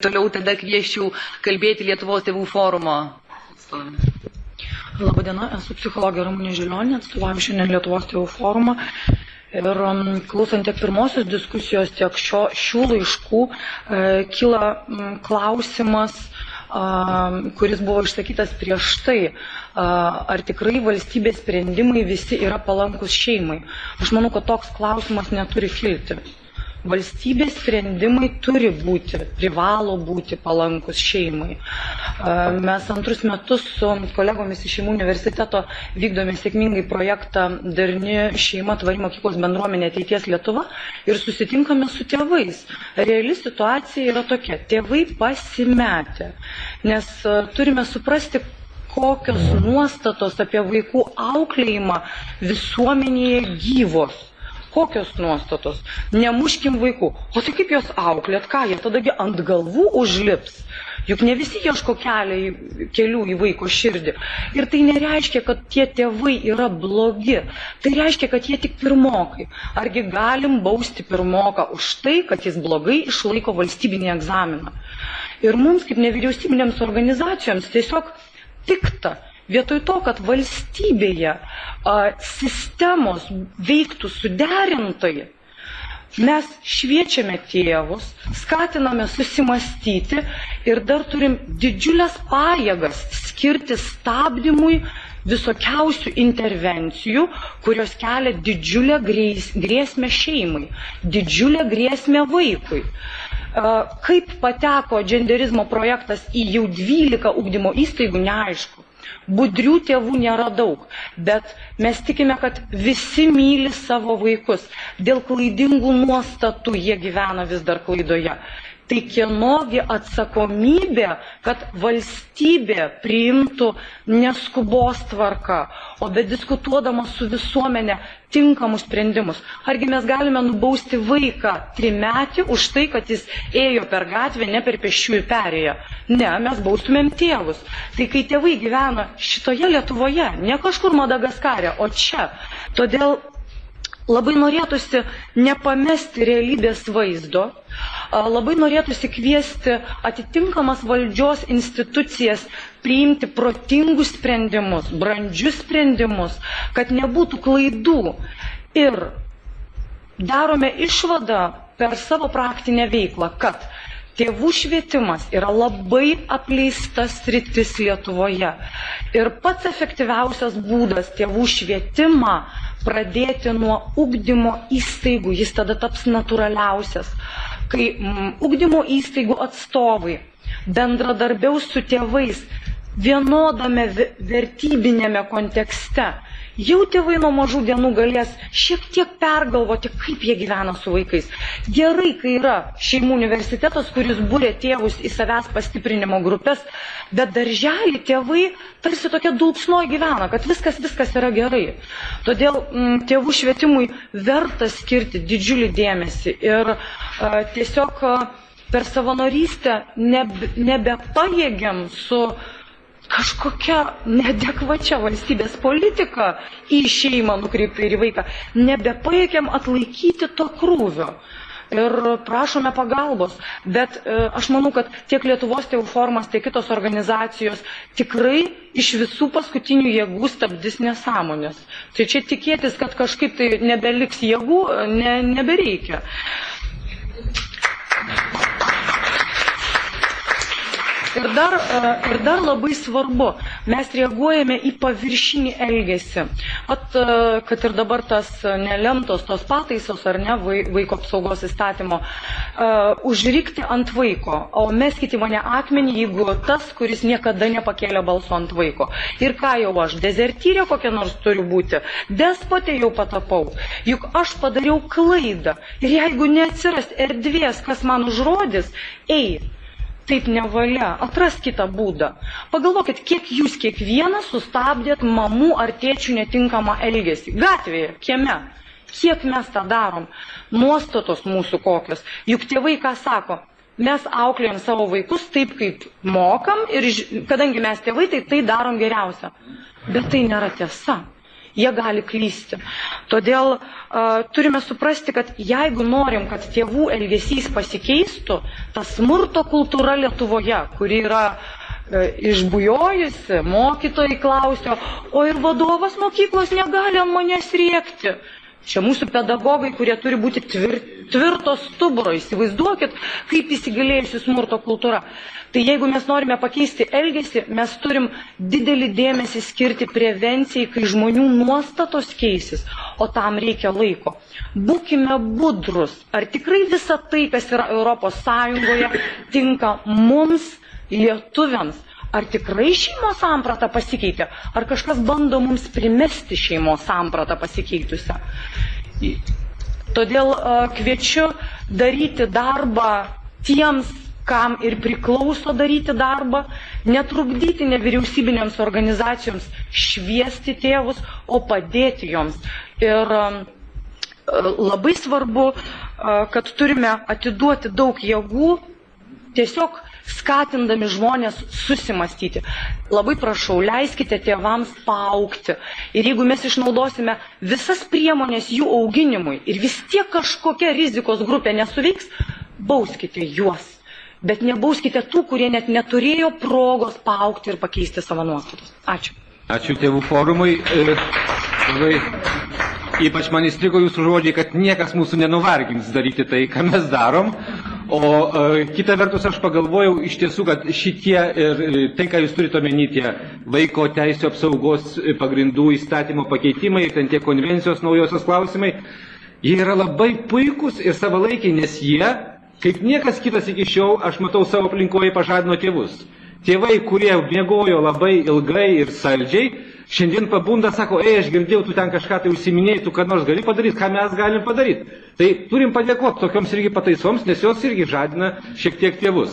Toliau tada kvieščiau kalbėti Lietuvos tėvų forumo atstovę. Labadiena, esu psichologė Ramunė Žilionė, atstovauju šiandien Lietuvos tėvų forumą. Ir klausant tiek pirmosios diskusijos, tiek šių laiškų, kyla klausimas, kuris buvo išsakytas prieš tai, ar tikrai valstybės sprendimai visi yra palankus šeimai. Aš manau, kad toks klausimas neturi kilti. Valstybės sprendimai turi būti, privalo būti palankus šeimai. Mes antrus metus su kolegomis iš Šeimų universiteto vykdome sėkmingai projektą Darni šeima, tvari mokyklos bendruomenė ateities Lietuva ir susitinkame su tėvais. Reali situacija yra tokia, tėvai pasimetę, nes turime suprasti, kokios nuostatos apie vaikų auklėjimą visuomenėje gyvos. Kokios nuostatos? Nemuškim vaikų. O tai kaip jos auklėt? Ką jie tadagi ant galvų užlips? Juk ne visi ieško kelių į vaiko širdį. Ir tai nereiškia, kad tie tėvai yra blogi. Tai reiškia, kad jie tik pirmokai. Argi galim bausti pirmoką už tai, kad jis blogai išlaiko valstybinį egzaminą? Ir mums, kaip nevyriausybinėms organizacijoms, tiesiog pikta. Vietoj to, kad valstybėje sistemos veiktų suderintai, mes šviečiame tėvus, skatiname susimastyti ir dar turim didžiulės pajėgas skirti stabdymui visokiausių intervencijų, kurios kelia didžiulę grėsmę šeimai, didžiulę grėsmę vaikui. Kaip pateko dženderizmo projektas į jau 12 ugdymo įstaigų, neaišku. Budrių tėvų nėra daug, bet mes tikime, kad visi myli savo vaikus. Dėl klaidingų nuostatų jie gyvena vis dar klaidoje. Tai kienogi atsakomybė, kad valstybė priimtų neskubos tvarka, o bediskutuodama su visuomenė tinkamus sprendimus. Argi mes galime nubausti vaiką 3-metį už tai, kad jis ėjo per gatvę, ne per pėsčiųjų perėją? Ne, mes baustumėm tėvus. Tai kai tėvai gyvena šitoje Lietuvoje, ne kažkur Madagaskare, o čia. Todėl labai norėtųsi nepamesti realybės vaizdo, labai norėtųsi kviesti atitinkamas valdžios institucijas priimti protingus sprendimus, brandžius sprendimus, kad nebūtų klaidų. Ir darome išvadą per savo praktinę veiklą, kad tėvų švietimas yra labai apleista sritis Lietuvoje. Ir pats efektyviausias būdas tėvų švietimą pradėti nuo ugdymo įstaigų, jis tada taps natūraliausias. Kai ugdymo įstaigų atstovai bendradarbiaus su tėvais vienodame vertybinėme kontekste, jau tėvai nuo mažų dienų galės šiek tiek pergalvoti, kaip jie gyvena su vaikais. Gerai, kai yra Šeimų universitetas, kuris būrė tėvus į savęs pastiprinimo grupės, bet darželį tėvai tarsi tokia dulksnoj gyvena, kad viskas yra gerai. Todėl tėvų švietimui verta skirti didžiulį dėmesį ir tiesiog per savanorystę nebepajėgiam su kažkokia neadekvačia valstybės politika į šeimą nukreipta ir į vaiką, nebepajėgiam atlaikyti to krūvio. Ir prašome pagalbos, bet aš manau, kad tiek Lietuvos tėvų forumas, tiek kitos organizacijos tikrai iš visų paskutinių jėgų stabdys nesąmonės. Tai čia tikėtis, kad kažkaip tai nebeliks jėgų, nebereikia. Ir dar labai svarbu, mes reaguojame į paviršinį elgesį. Kad ir dabar tas nelemtos tos pataisos ar ne vaiko apsaugos įstatymo, užrikti ant vaiko, o meskite mane akmenį, jeigu tas, kuris niekada nepakėlė balso ant vaiko. Ir ką jau aš, dezertyrė kokia nors turiu būti, despotė jau patapau, juk aš padariau klaidą. Ir jeigu neatsiras erdvės, kas man užrodys, taip nevalia, atraskite būdą. Pagalvokit, kiek jūs kiekvienas sustabdėt mamų ar tėčių netinkamą elgesį. Gatvėje, kieme. Kiek mes tą darom? Nuostatos mūsų kokios. Juk tėvai ką sako? Mes auklėjam savo vaikus taip, kaip mokam ir kadangi mes tėvai, tai darom geriausia. Bet tai nėra tiesa. jie gali klysti. Todėl turime suprasti, kad jeigu norim, kad tėvų elgesys pasikeistų, ta smurto kultūra Lietuvoje, kuri yra išbujojusi, mokytojai klausia, o ir vadovas mokyklos negali ant manęs rėkti. Čia mūsų pedagogai, kurie turi būti tvirto stuburo, įsivaizduokit, kaip įsigalėjusi smurto kultūra. Tai jeigu mes norime pakeisti elgesį, mes turim didelį dėmesį skirti prevencijai, kai žmonių nuostatos keisis, o tam reikia laiko. Būkime budrus, ar tikrai visa tai, kas yra Europos Sąjungoje, tinka mums, lietuviams. Ar tikrai šeimos samprata pasikeitė? Ar kažkas bando mums primesti šeimos sampratą pasikeitusią? Todėl kviečiu daryti darbą tiems, kam ir priklauso daryti darbą, netrukdyti nevyriausybinėms organizacijoms šviesti tėvus, o padėti joms. Ir labai svarbu, kad turime atiduoti daug jėgų, tiesiog skatindami žmonės susimastyti. Labai prašau, leiskite tėvams paaugti. Ir jeigu mes išnaudosime visas priemonės jų auginimui ir vis tiek kažkokia rizikos grupė nesuveiks, bauskite juos. Bet nebauskite tų, kurie net neturėjo progos paaugti ir pakeisti savo nuostatus. Ačiū. Ačiū tėvų forumui. Ypač man įstrigo jūsų žodžiai, kad niekas mūsų nenuvargins daryti tai, ką mes darom. O kita vertus aš pagalvojau iš tiesų, kad šitie ir tai, ką jūs turite omeny, tie vaiko teisų apsaugos pagrindų įstatymo pakeitimai ir ten tie konvencijos naujosios klausimai, jie yra labai puikūs ir savalaikiai, nes jie, kaip niekas kitas iki šiol, aš matau savo aplinkoje, pažadino tėvus. Tėvai, kurie miegojo labai ilgai ir saldžiai, šiandien pabunda, sako, aš girdėjau, tu ten kažką tai užsiminėjai, tu ką nors gali padaryti, ką mes galim padaryti. Tai turim padėkoti tokioms irgi pataisoms, nes jos irgi žadina šiek tiek tėvus.